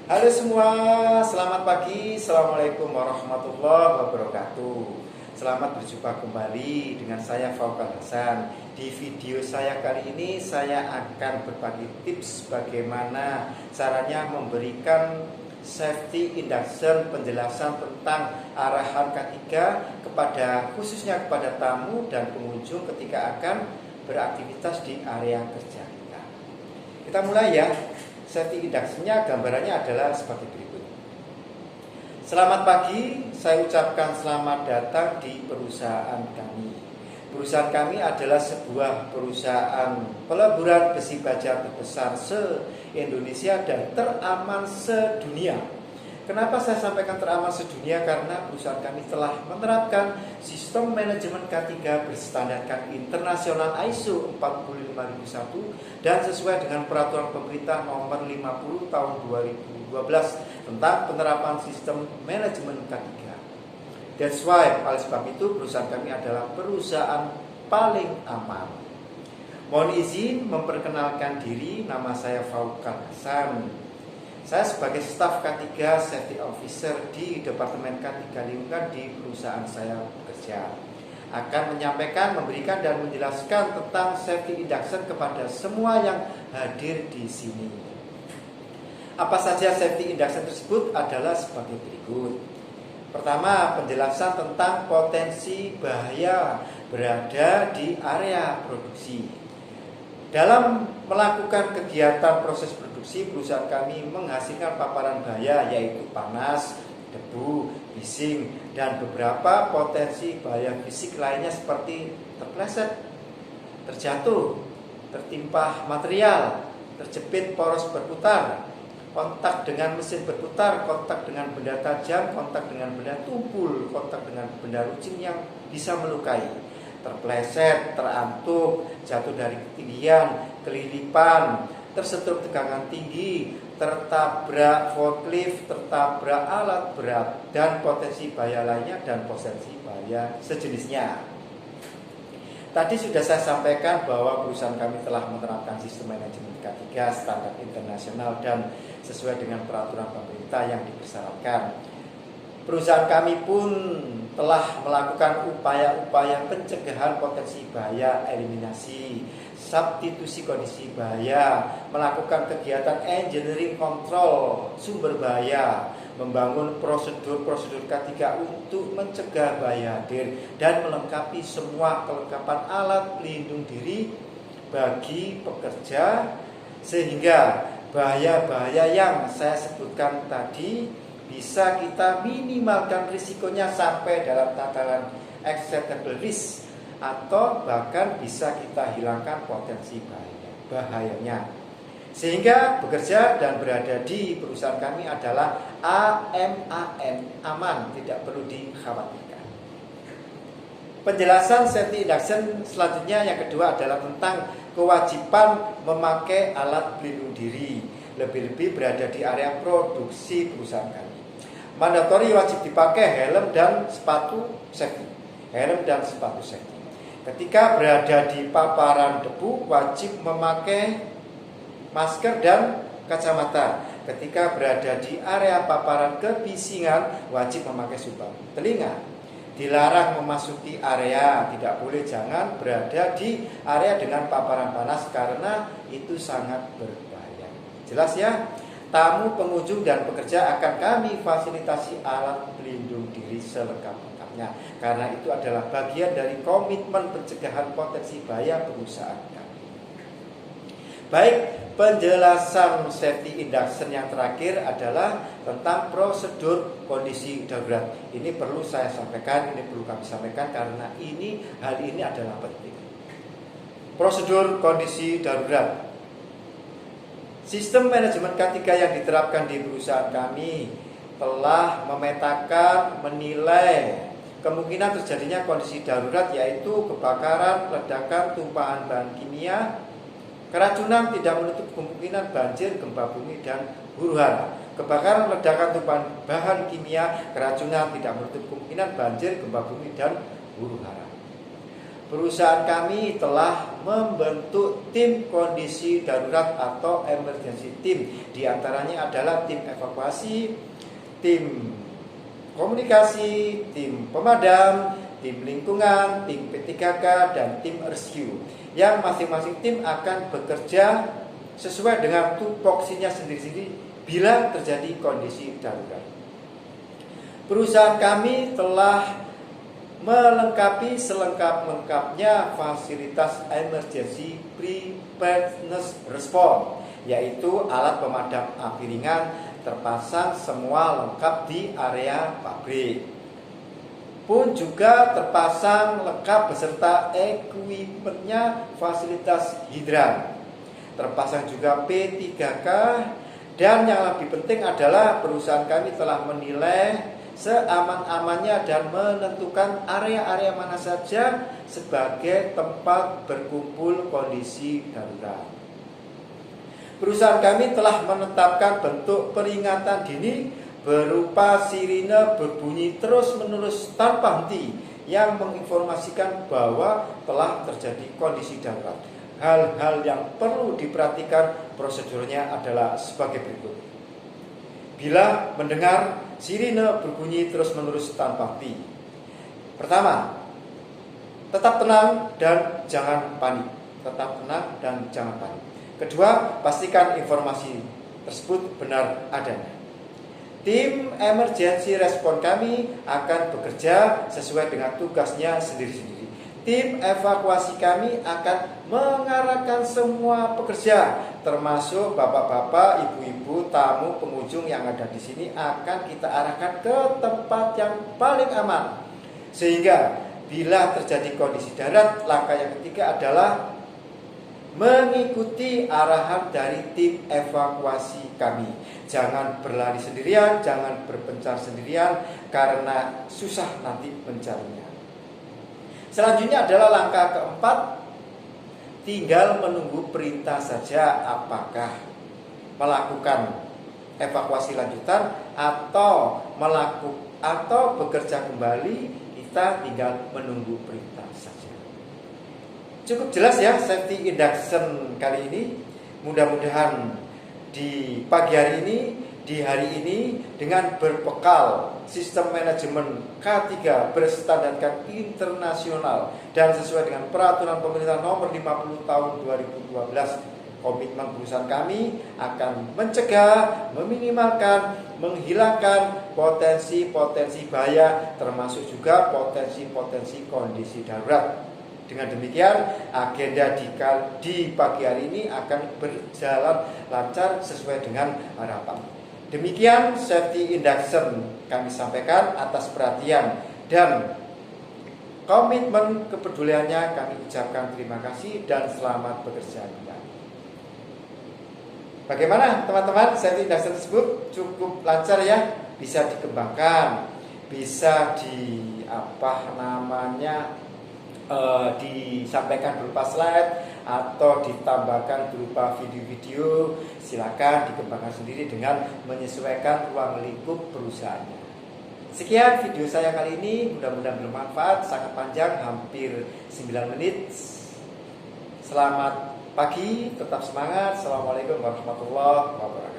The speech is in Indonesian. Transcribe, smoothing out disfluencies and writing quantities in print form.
Halo semua, selamat pagi. Assalamualaikum warahmatullahi wabarakatuh. Selamat berjumpa kembali dengan saya Faukan Hasan. Di video saya kali ini saya akan berbagi tips bagaimana caranya memberikan safety induction, penjelasan tentang arahan K3 khususnya kepada tamu dan pengunjung ketika akan beraktivitas di area kerja kita. Kita mulai ya. Safety induction-nya gambarannya adalah sebagai berikut. Selamat pagi, saya ucapkan selamat datang di perusahaan kami. Perusahaan kami adalah sebuah perusahaan peleburan besi baja terbesar se-Indonesia dan teraman sedunia. Kenapa saya sampaikan teraman sedunia? Karena perusahaan kami telah menerapkan sistem manajemen K3 berstandarkan internasional ISO 45001 dan sesuai dengan peraturan pemerintah nomor 50 tahun 2012 tentang penerapan sistem manajemen K3. That's why, oleh sebab itu perusahaan kami adalah perusahaan paling aman. Mohon izin memperkenalkan diri, nama saya Faukan Hasan. Saya sebagai staf K3 Safety Officer di Departemen K3 Lingkungan di perusahaan saya bekerja, akan menyampaikan, memberikan dan menjelaskan tentang safety induction kepada semua yang hadir di sini. Apa saja safety induction tersebut adalah sebagai berikut. Pertama, penjelasan tentang potensi bahaya berada di area produksi. Dalam melakukan kegiatan proses produksi, perusahaan kami menghasilkan paparan bahaya yaitu panas, debu, bising, dan beberapa potensi bahaya fisik lainnya seperti terpleset, terjatuh, tertimpa material, terjepit poros berputar, kontak dengan mesin berputar, kontak dengan benda tajam, kontak dengan benda tumpul, kontak dengan benda runcing yang bisa melukai, terpleset, terantuk, jatuh dari ketinggian, kelilipan, tersentuh tegangan tinggi, tertabrak forklift, tertabrak alat berat, dan potensi bahaya lainnya dan potensi bahaya sejenisnya. Tadi sudah saya sampaikan bahwa perusahaan kami telah menerapkan sistem manajemen K3 standar internasional dan sesuai dengan peraturan pemerintah yang dipersyaratkan. Perusahaan kami pun telah melakukan upaya-upaya pencegahan potensi bahaya, eliminasi, substitusi kondisi bahaya, melakukan kegiatan engineering control sumber bahaya, membangun prosedur-prosedur K3 untuk mencegah bahaya hadir, dan melengkapi semua kelengkapan alat pelindung diri bagi pekerja sehingga bahaya-bahaya yang saya sebutkan tadi bisa kita minimalkan risikonya sampai dalam tataran acceptable risk, atau bahkan bisa kita hilangkan potensi bahayanya. Sehingga bekerja dan berada di perusahaan kami adalah aman, tidak perlu dikhawatirkan. Penjelasan safety induction selanjutnya yang kedua adalah tentang kewajiban memakai alat pelindung diri, lebih-lebih berada di area produksi perusahaan kami. Mandatori wajib dipakai helm dan sepatu safety. Helm dan sepatu safety. Ketika berada di paparan debu wajib memakai masker dan kacamata. Ketika berada di area paparan kebisingan wajib memakai subang telinga. Dilarang memasuki area, tidak boleh, jangan berada di area dengan paparan panas karena itu sangat berbahaya. Jelas ya? Tamu, pengunjung, dan pekerja akan kami fasilitasi alat pelindung diri selengkap-lengkapnya, karena itu adalah bagian dari komitmen pencegahan potensi bahaya perusahaan kami. Baik, penjelasan safety induction yang terakhir adalah tentang prosedur kondisi darurat. Ini perlu saya sampaikan, ini perlu kami sampaikan karena hal ini adalah penting. Prosedur kondisi darurat. Sistem manajemen K3 yang diterapkan di perusahaan kami telah memetakan, menilai kemungkinan terjadinya kondisi darurat, yaitu kebakaran, ledakan, tumpahan bahan kimia, keracunan, tidak menutup kemungkinan banjir, gempa bumi, dan huru-hara. Kebakaran, ledakan, tumpahan bahan kimia, keracunan, tidak menutup kemungkinan banjir, gempa bumi, dan huru-hara. perusahaan kami telah membentuk tim kondisi darurat atau emergency team. Di antaranya adalah tim evakuasi, tim komunikasi, tim pemadam, tim lingkungan, tim P3K, dan tim rescue. Yang masing-masing tim akan bekerja sesuai dengan tupoksinya sendiri-sendiri bila terjadi kondisi darurat. Perusahaan kami telah melengkapi selengkap-lengkapnya fasilitas emergency preparedness response, yaitu alat pemadam api ringan terpasang semua lengkap di area pabrik. Pun juga terpasang lengkap beserta equipmentnya fasilitas hidran. Terpasang juga P3K, dan yang lebih penting adalah perusahaan kami telah menilai seaman-amannya dan menentukan area-area mana saja sebagai tempat berkumpul kondisi darurat. Perusahaan kami telah menetapkan bentuk peringatan dini berupa sirine berbunyi terus-menerus tanpa henti yang menginformasikan bahwa telah terjadi kondisi darurat. Hal-hal yang perlu diperhatikan prosedurnya adalah sebagai berikut. Bila mendengar sirine berbunyi terus-menerus tanpa henti, pertama, tetap tenang dan jangan panik. Tetap tenang dan jangan panik. Kedua, pastikan informasi tersebut benar adanya. Tim emergency response kami akan bekerja sesuai dengan tugasnya sendiri-sendiri. Tim evakuasi kami akan mengarahkan semua pekerja, termasuk bapak-bapak, ibu-ibu, tamu, pengunjung yang ada di sini akan kita arahkan ke tempat yang paling aman. Sehingga bila terjadi kondisi darurat, langkah yang ketiga adalah mengikuti arahan dari tim evakuasi kami. Jangan berlari sendirian, jangan berpencar sendirian, karena susah nanti mencarinya. Selanjutnya adalah langkah keempat, tinggal menunggu perintah saja apakah melakukan evakuasi lanjutan atau bekerja kembali. Kita tinggal menunggu perintah saja. Cukup jelas ya safety induction kali ini. Mudah-mudahan di pagi hari ini, di hari ini, dengan berbekal sistem manajemen K3 berstandarkan internasional dan sesuai dengan peraturan pemerintah nomor 50 tahun 2012, komitmen perusahaan kami akan mencegah, meminimalkan, menghilangkan potensi-potensi bahaya, termasuk juga potensi-potensi kondisi darurat. Dengan demikian, agenda di pagi hari ini akan berjalan lancar sesuai dengan harapan. Demikian safety induction kami sampaikan. Atas perhatian dan komitmen kepeduliannya kami ucapkan terima kasih dan selamat bekerja kembali. Bagaimana teman-teman, safety induction tersebut cukup lancar ya, bisa dikembangkan, bisa disampaikan berupa slide atau ditambahkan berupa video-video. Silakan dikembangkan sendiri dengan menyesuaikan ruang lingkup perusahaannya. Sekian video saya kali ini, mudah-mudahan bermanfaat. Sangat panjang, hampir 9 menit. Selamat pagi, tetap semangat. Assalamualaikum warahmatullahi wabarakatuh.